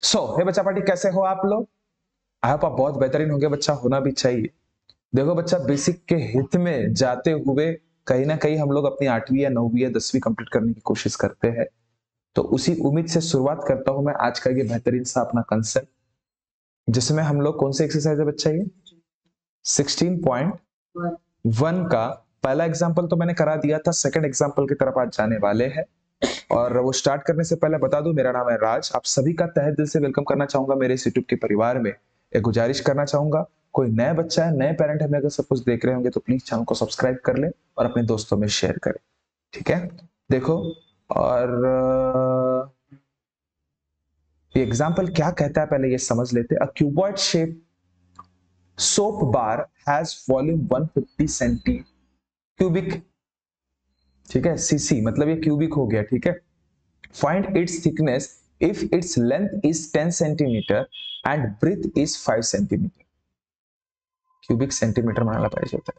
हे बच्चा पार्टी, कैसे हो आप लोग? आई होप आप बहुत बेहतरीन होंगे, बच्चा होना भी चाहिए। देखो बच्चा, बेसिक के हित में जाते हुए कहीं ना कहीं हम लोग अपनी 8वीं या 9वीं या 10वीं कंप्लीट करने की कोशिश करते हैं। तो उसी उम्मीद से शुरुआत करता हूं मैं आज का ये बेहतरीन सा अपना कंसेप्ट, जिसमें हम लोग कौन सी एक्सरसाइज है बच्चा, ये 16.1 का पहला एग्जाम्पल तो मैंने करा दिया था। सेकंड एग्जाम्पल की तरफ आज जाने वाले हैं। और वो स्टार्ट करने से पहले बता दूं, मेरा नाम है राज। आप सभी का तहे दिल से वेलकम करना चाहूंगा मेरे इस यूट्यूब के परिवार में। एक गुजारिश करना चाहूंगा, कोई नया बच्चा है, नए पेरेंट है, मैं अगर सपोज देख रहे होंगे तो प्लीज चैनल को सब्सक्राइब कर ले और अपने दोस्तों में शेयर करें, ठीक है? देखो, और ये एग्जाम्पल क्या कहता है पहले ये समझ लेते। A cuboid shape soap bar has volume 150 centi cubic, ठीक है? सीसी मतलब ये क्यूबिक हो गया, ठीक है? Find its thickness if its length is 10 centimetre and breadth is 5 centimetre. Cubic centimetre मानला पाहिजे होता,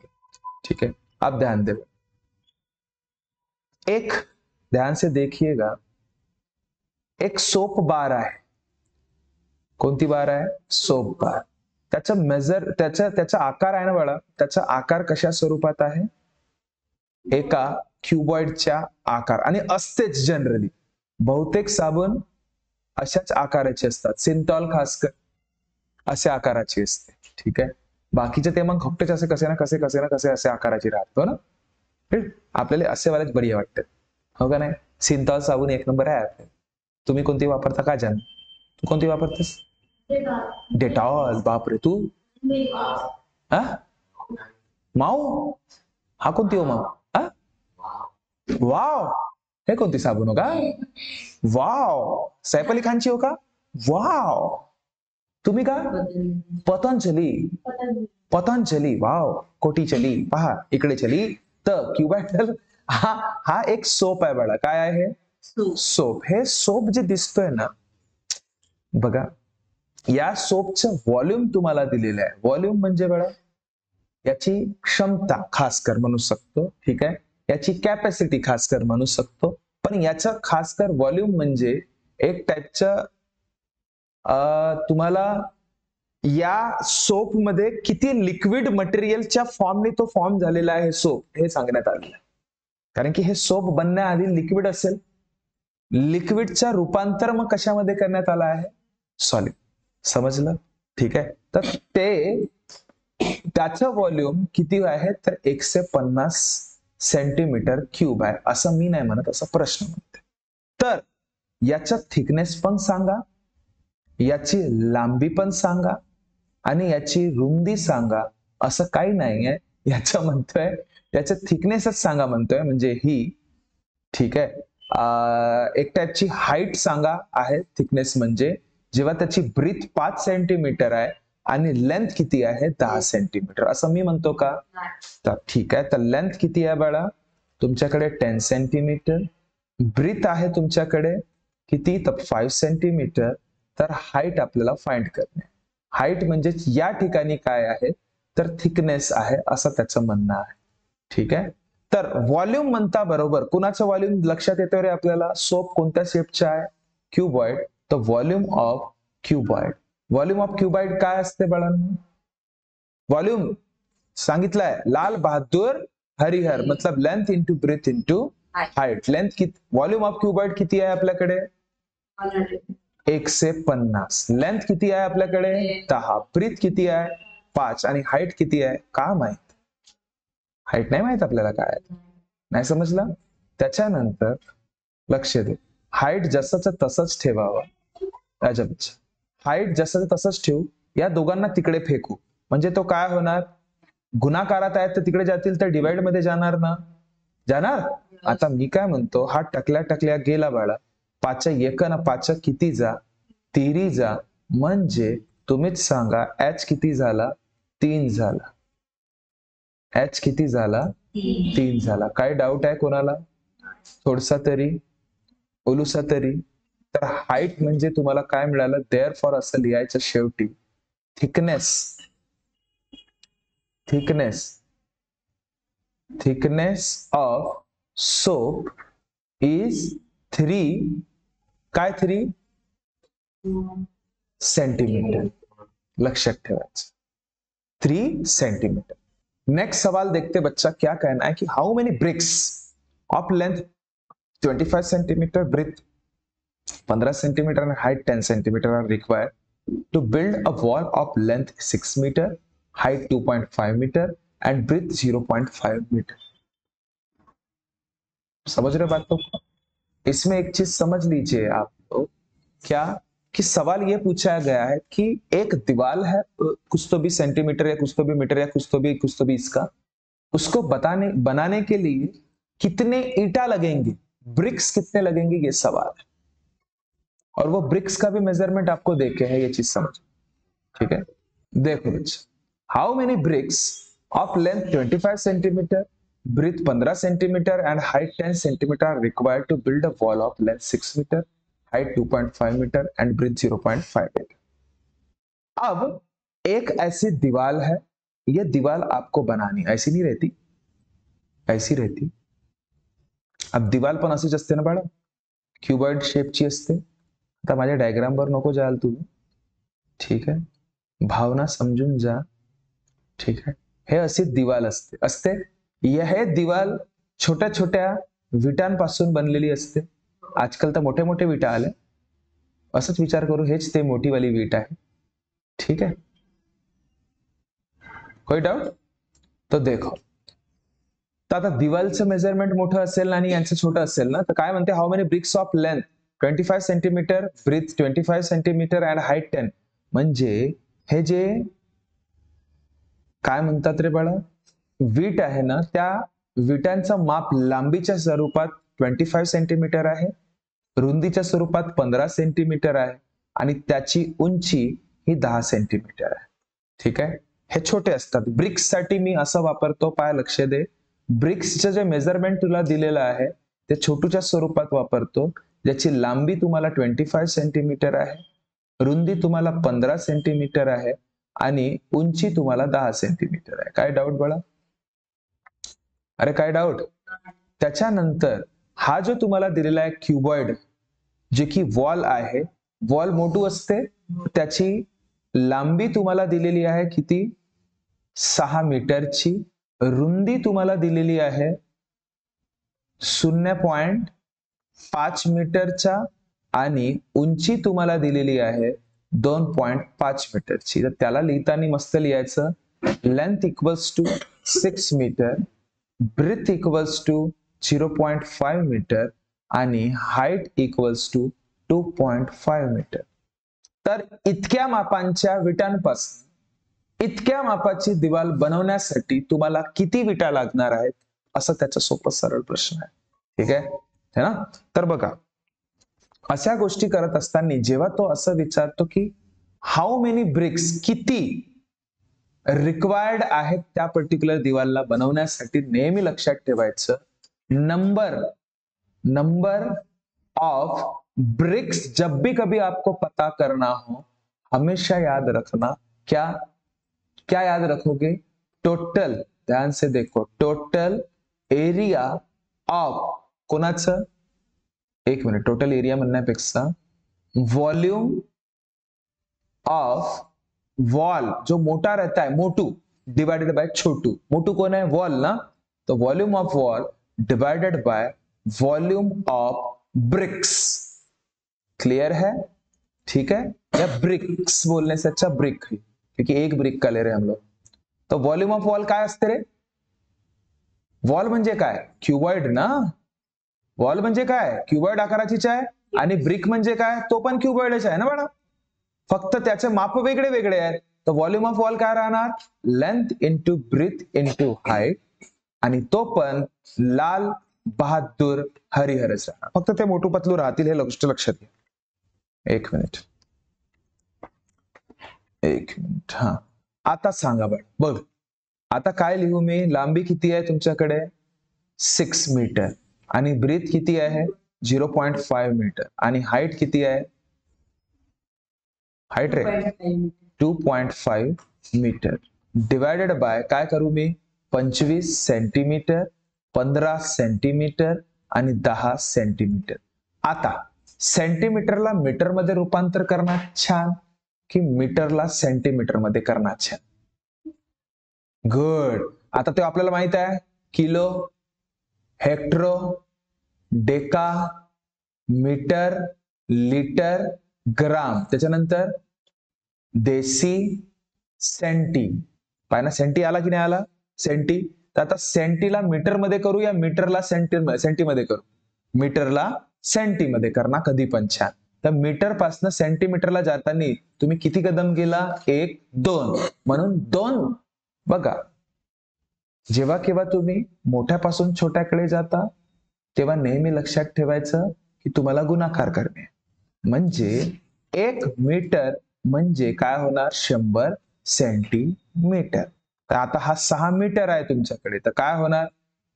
ठीक है? अब ध्यान दे, एक ध्यान से देखिएगा, एक सोप बार आहे। कोणती बार आहे? Soap bar. त्याचा मेजर, त्याचा आकार आहे ना बाळा, त्याचा आकार कशा स्वरूपात आहे? एका क्युबॉइडच्या आकार, आणि असतेच जनरली बहुतेक साबण अशाच आकाराचे असतात। सिंटॉल खासकर अशा आकाराची असते, ठीक आहे? बाकीचे ते मग घोपटेच असे कसे ना कसे असे आकाराची राहतो ना, आपल्याला असे वालेच बढिया वाटते, हो का नाही? सिंटॉल साबण एक नंबर आहे। तुम्ही कोणती वापरता का जान? तू कोणती वापरतेस? डेटॉल। बापरे, तू? हा? माऊ? हा कोणती हो माऊ? हा? वाव, हे कोणती साबण हो का? वाव, सैफ अली खानची हो का? वाव, तुम्ही का? पतंजली। पतंजली, वाव, कोटी चली, पहा इकडे चली। तर क्युबायटल हा हा एक सोप आहे बाळा। काय आहे? सोप। हे सोप जे दिसतोय ना बघा, या सोपचं व्हॉल्यूम तुम्हाला दिलेलं आहे। व्हॉल्यूम म्हणजे बाळा याची क्षमता खासकर म्हणू शकतो, ठीक आहे? याची कॅपॅसिटी खासकर म्हणू शकतो, पण याचं खासकर व्हॉल्यूम म्हणजे एक टाईपचं तुम्हाला या सोप मध्ये किती लिक्विड मटेरियलच्या फॉर्मने तो फॉर्म झालेला आहे सोप, हे सांगण्यात आलेलं आहे। कारण की हे सोप बनण्याआधी लिक्विड असेल, लिक्विडचं रूपांतर मग कशामध्ये करण्यात आलं आहे? सॉलिड। समजलं? ठीक आहे? तर ते त्याचं व्हॉल्यूम किती आहे? तर 150 सेंटीमीटर क्यूब आहे। असं मी नाही म्हणत, असा प्रश्न म्हणते। तर याचा थिकनेस पण सांगा, याची लांबी पण सांगा, आणि याची रुंदी सांगा। असं काही नाहीये, याचं म्हणतोय याचं थिकनेसच सांगा म्हणतोय, म्हणजे ही, ठीक आहे? एक टाईपची हाईट सांगा आहे थिकनेस म्हणजे, जेव्हा त्याची ब्रीथ 5 सेंटीमीटर आहे आणि लेंथ किती आहे? 10 सेंटीमीटर, असं मी म्हणतो का? तर ठीक आहे, तर लेंथ किती आहे बाळा तुमच्याकडे? 10 सेंटीमीटर। ब्रीथ आहे तुमच्याकडे किती? तर 5 सेंटीमीटर। तर हाईट आपल्याला फाइंड करणे। हाईट म्हणजे या ठिकाणी काय आहे? तर थिकनेस आहे, असं त्याचं म्हणणं आहे, ठीक आहे? तर व्हॉल्यूम म्हणता बरोबर कुणाचं व्हॉल्यूम लक्षात येतं रे आपल्याला? सोप कोणत्या शेपचा आहे? क्यूबॉइड। तर volume of cuboid, volume of cuboid काय असते बाळांनो? व्हॉल्यूम सांगितलंय, लाल बहादूर हरिहर, मतलब length into breadth into height. Length किती? व्हॉल्यूम ऑफ क्यूबॉइड किती आहे आपल्याकडे? 150। लेंथ किती आहे आपल्याकडे? 10। ब्रीथ किती आहे? 5। आणि हाईट किती आहे? का माहित? हाईट नाही माहित आपल्याला काय आहे, नाही समजलं? त्याच्यानंतर लक्ष दे, हाईट जसंच तसंच ठेवावं। राजाबच्चा, हाईट जसं तसंच ठेवू, या दोघांना तिकडे फेकू, म्हणजे तो काय होणार? गुणाकारात आहेत तर तिकडे जातील, तर डिवाइड मध्ये जाणार ना? जाणार? आता मी काय म्हणतो, हा टकल्या टकल्या गेला बाळा, 5 एक ना 5 किती जा? तिरी जा, म्हणजे तुम्हीच सांगा एच किती झाला? 3 झाला। एच किती झाला? 3 झाला। काय डाऊट आहे कोणाला? थोडसा तरी, ओलूसा तरी? तर हाईट म्हणजे तुम्हाला काय मिळालं? देअर फॉर असं लिहायचं शेवटी, thickness, thickness, thickness of soap is 3, काय 3? सेंटीमीटर, लक्षात ठेवायचं 3 सेंटीमीटर। नेक्स्ट सवाल देखते बच्चा क्या कहना है कि how many bricks of length 25 centimetre, breadth 15 centimetre and height 10 centimeter are required to build a wall of length 6 meter, height 2.5 meter and breadth 0.5 meter। समझ रहे बात को? इसमें एक चीज समझ लीजिए आप लोग, क्या कि सवाल ये पूछा गया है कि एक दीवार है कुछ तो भी सेंटीमीटर या कुछ तो भी मीटर या कुछ तो भी इसका, उसको बनाने के लिए कितने ईंटा लगेंगे, ब्रिक्स कितने लगेंगे, ये सवाल है। और वो ब्रिक्स का भी मेजरमेंट आपको देखे है, ये चीज समझ, ठीक है। देखो बच्चा, how many bricks of length 25 centimetre, breadth 15 centimetre and height 10 centimetre are required to build a wall of length 6 metre, height 2.5 metre and breadth 0.5 metre. अब एक ऐसी दीवार है, ये दीवार आपको बनानी, ऐसी नहीं रहती, ऐसी रहती। अब दीवार पण अशीच असते ना बाळा, क्यूबॉइड शेपची असते। आता माझ्या डायग्रामवर नको जाल तुम्ही, ठीक आहे, भावना समजून जा, ठीक आहे। हे अशी दीवार असते हे दीवार छोट्या छोट्या विटांपासून बनलेली असते। आजकाल तर मोठे मोठे विटा आले, असंच विचार करू हेच ते मोठी वाली वीट आहे, ठीक आहे। कोई डाऊट? तो देखो, तर आता दिवालचं मेजरमेंट मोठं असेल आणि यांचं छोटं असेल ना, तर काय म्हणते, how many bricks of length 25 centimetre, breadth 25 centimetre and height 10। म्हणजे हे जे काय म्हणतात रे बाळा, वीट आहे ना, त्या विटांचं माप लांबीच्या स्वरूपात 25 सेंटीमीटर आहे, रुंदीच्या स्वरूपात 15 सेंटीमीटर आहे आणि त्याची उंची ही 10 सेंटीमीटर आहे, ठीक आहे। हे छोटे असतात। ब्रिक्स साठी मी असं वापरतो, पाय लक्ष दे, ब्रिक्सचं जे मेजरमेंट तुला दिलेलं आहे ते छोटूच्या स्वरूपात वापरतो, ज्याची लांबी तुम्हाला 25 सेंटीमीटर आहे, रुंदी तुम्हाला 15 सेंटीमीटर आहे आणि उंची तुम्हाला 10 सेंटीमीटर आहे। काय डाऊट बाळा? अरे काय डाऊट? त्याच्यानंतर हा जो तुम्हाला दिलेला आहे क्यूबॉइड, जे की वॉल आहे, वॉल मोठू असते, त्याची लांबी तुम्हाला दिलेली आहे किती, 6 मीटरची, रुंदी तुम्हाला दिलेली आहे 0.5 मीटरचा आणि उंची तुम्हाला दिलेली आहे 2.5 मीटरची। तर त्याला लिहिताना मस्त लिहायचं, length equals to 6 metre, breadth equals to 0.5 metre आणि हाइट इक्वल्स टू 2.5 मीटर। तर इतक्या मापांच्या विटांपासून इतक्या मापाची दिवार बनवण्यासाठी तुम्हाला किती विटा लागणार आहेत, असं त्याचा सोपा सरळ प्रश्न आहे, ठीक आहे है ना। तर बघा, अशा गोष्टी करत असताना जेव्हा तो असं विचारतो की हाऊ मेनी ब्रिक्स, किती रिक्वायर्ड आहेत त्या पर्टिक्युलर दिवारला बनवण्यासाठी, नेहमी लक्षात ठेवायचं नंबर ऑफ ब्रिक्स। जब भी कभी आपको पता करना हो, हमेशा याद रखना, क्या याद रखोगे, टोटल, ध्यान से देखो, टोटल एरिया ऑफ कोणाचं, एक मिनिट, टोटल एरिया म्हणण्यापेक्षा वॉल्यूम ऑफ वॉल, जो मोटा रहता है, मोटू डिवाइडेड बाय छोटू, मोटू कौन है, वॉल ना, तो volume of wall divided by volume of BRICS. Clear है? ठीक है, या ब्रिक्स बोलने से अच्छा ब्रिक, क्योंकि एक ब्रिक का ले रहे हम लोग। तो वॉल्यूम ऑफ वॉल काय असते रे, वॉल म्हणजे काय, क्यूबॉइड ना, वॉल म्हणजे काय, क्यूबॉइड आकाराचीच आहे, आणि ब्रिक म्हणजे काय, तो पण क्यूबॉइडच आहे ना बाळा, फक्त त्याचे माप वेगळे वेगळे आहेत। तर व्हॉल्यूम ऑफ वॉल काय राहणार, length into breadth into height, आणि तो पण लाल बहादूर हरिहरच राहणार, फक्त ते मोठू पतलू राहतील, हे गोष्ट लक्षात घ्या। एक मिनिट, हा, आता सांगा बघ, आता काय लिहू मी, लांबी किती आहे तुमच्याकडे 6 मीटर आणि ब्रेथ किती आहे 0.5 मीटर आणि हाइट किती आहे, हाइट रे 2.5 मीटर डिवाइडेड बाय काय करू मी, 25 सेंटीमीटर, 15 सेंटीमीटर आणि 10 सेंटीमीटर। आता सेंटीमीटरला मीटर मध्ये रूपांतर करणार छान की मीटरला सेंटीमीटर मध्ये करणार छान? गुड. आता ते आपल्याला माहित आहे, किलो, हेक्टरो, डेका, मीटर, लिटर, ग्राम, त्याच्यानंतर देसी, सेंटी. पाहिजे सेंटी आला की नाही आला? सेंटी. तर आता सेंटीला मीटर मध्ये करू या मीटरला सेंटी मध्ये करू? मीटरला सेंटी मध्ये करणार कधी पण छान. तर मीटर पासून सेंटीमीटरला जाताना तुम्ही किती कदम गेला? 1, 2. म्हणून 2. बघा, जेव्हा केव्हा तुम्ही मोठ्यापासून छोट्याकडे जाता तेव्हा नेहमी लक्षात ठेवायचं की तुम्हाला गुणाकार करणे. म्हणजे 1 मीटर म्हणजे काय होणार? 100 सेंटीमीटर. तर आता हा 6 मीटर आहे तुमच्याकडे, तर काय होणार?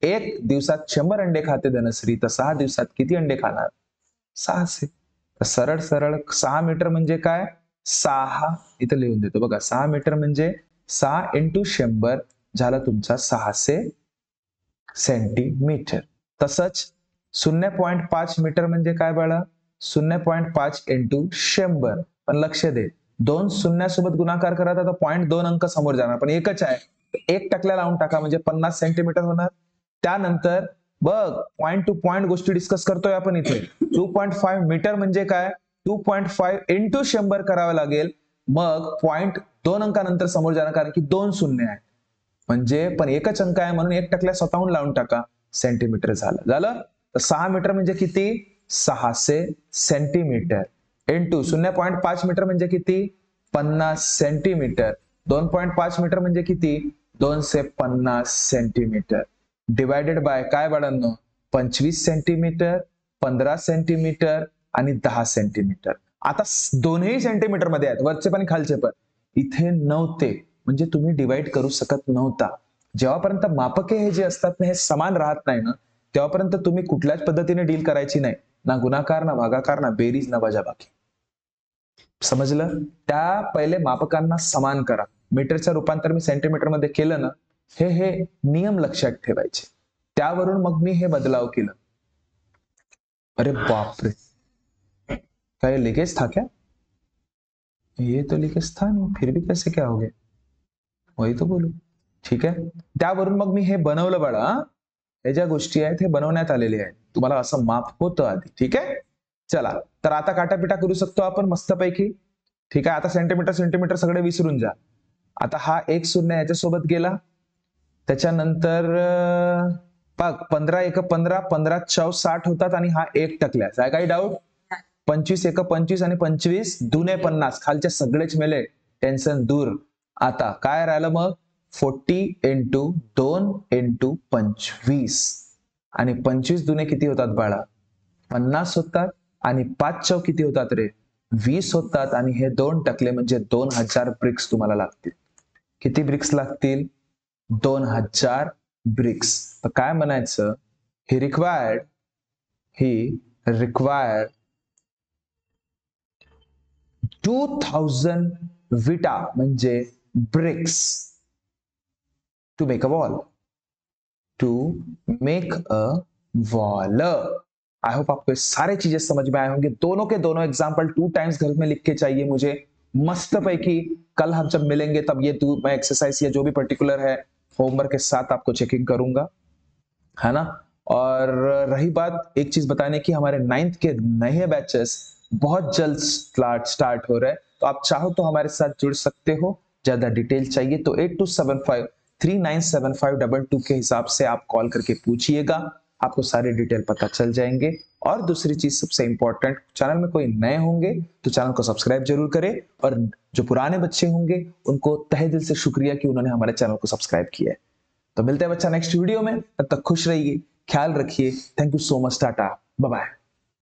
1 दिवसात 100 अंडे खाते धनश्री, तर 6 दिवसात किती अंडे खाणार? 600. तर सरळ सरळ 6 मीटर म्हणजे काय? 6 इथं लिहून देतो बघा. 6 मीटर म्हणजे 6 × 100 झाला तुमचा 600 सेंटीमीटर. तसंच 0.5 मीटर म्हणजे काय बाळा? 0.5 × 100. पण लक्ष दे, 2 शून्यासोबत गुणाकार करा तर 0.2 अंक समोर जाणार, पण एकच आहे. 1 टकल्या लावून टाका म्हणजे 50 सेंटीमीटर होणार. त्यानंतर बघ, पॉइंट टू पॉइंट गोष्टी डिस्कस करतोय आपण इथे. 2.5 मीटर म्हणजे काय? 2.5 × 100 करावं लागेल, मग 0.2 अंकानंतर समोर जाणार, कारण की 2 शून्य आहे. म्हणजे पण एकच अंक आहे म्हणून 1 टकल्या स्वतःहून लावून टाका, सेंटीमीटर झालं. तर 6 मीटर म्हणजे किती? 600 सेंटीमीटर. इंटू 0.5 मीटर म्हणजे किती? 50 सेंटीमीटर. 2.5 मीटर म्हणजे किती? 250 सेंटीमीटर. डिवायडेड बाय काय बाळांनो? 25 सेंटीमीटर, 15 सेंटीमीटर आणि 10 सेंटीमीटर. आता दोन्ही सेंटीमीटर मध्ये आहेत, वरचे पण खालचे पण. इथे नव्हते म्हणजे तुम्ही डिवाइड करू शकत नव्हता. जेव्हापर्यंत मापके हे जे असतात ना, हे समान राहत नाही ना, तेव्हापर्यंत तुम्ही कुठल्याच पद्धतीने डील करायची नाही. ना गुणाकार, ना भागाकार, ना बेरीज, ना वजाबाकी. समजलं? त्या पहिले मापकांना समान करा. मीटरचं रूपांतर मी सेंटीमीटर मध्ये केलं ना, हे नियम लक्षात ठेवायचे. त्यावरून मग मी हे बदलाव केलं. अरे बापरे, क्या लीकेज था क्या? ये तो लीकेज था नहीं, फिर भी कैसे क्या हो गया? वही तो बोलू. ठीक आहे. त्यावरून मग मी हे बनवलं बाळा. हे ज्या गोष्टी आहेत हे बनवण्यात आलेले आहेत. तुम्हाला असं माप होतं आधी. ठीक आहे. चला, तर आता काटापिटा करू शकतो आपण मस्तपैकी. ठीक आहे. आता सेंटीमीटर सगळे विसरून जा. आता हा 1 शून्य याच्यासोबत गेला. त्याच्यानंतर 15 × 1 = 15, 15 × 4 = 60 होतात आणि हा 1 टकल्या. काय काही डाऊट? 25 × 1 = 25 आणि 25 दुने 50. खालचे सगळेच मेले, टेन्शन दूर. आता काय राहिलं मग? 40 × 2 × 25 आणि 25 दुने किती होतात बाळा? 50 होतात आणि 5 चौक किती होतात रे? 20 होतात आणि हे 2 टकले म्हणजे 2000 ब्रिक्स तुम्हाला लागतील. किती ब्रिक्स लागतील? 2000 ब्रिक्स. तर काय म्हणायचं? ही रिक्वायर्ड 2000 विटा म्हणजे bricks to make a wall. I hope आपको सारे चीजें समझ में आए होंगे. दोनों के दोनों एग्जाम्पल 2 टाइम्स घर में लिख के चाहिए मुझे मस्त पैकी. कल हम जब मिलेंगे तब ये मैं एक्सरसाइज या जो भी पर्टिकुलर है होमवर्क के साथ आपको चेकिंग करूंगा, है ना. और रही बात एक चीज बताने की, हमारे 9th के नए बैचेस बहुत जल्द स्टार्ट हो रहे हैं, तो आप चाहो तो हमारे साथ जुड़ सकते हो. ज्यादा डिटेल चाहिए तो 8275397522 के हिसाब से आप कॉल करके पूछिएगा, आपको सारे डिटेल पता चल जाएंगे. और दूसरी चीज सबसे इंपॉर्टेंट, चैनल में कोई नए होंगे तो चैनल को सब्सक्राइब जरूर करें, और जो पुराने बच्चे होंगे उनको तहे दिल से शुक्रिया कि उन्होंने हमारे चैनल को सब्सक्राइब किया है. तो मिलते हैं बच्चा नेक्स्ट वीडियो में, तब तक खुश रहिए, ख्याल रखिए. Thank you so much. Tata, bye bye.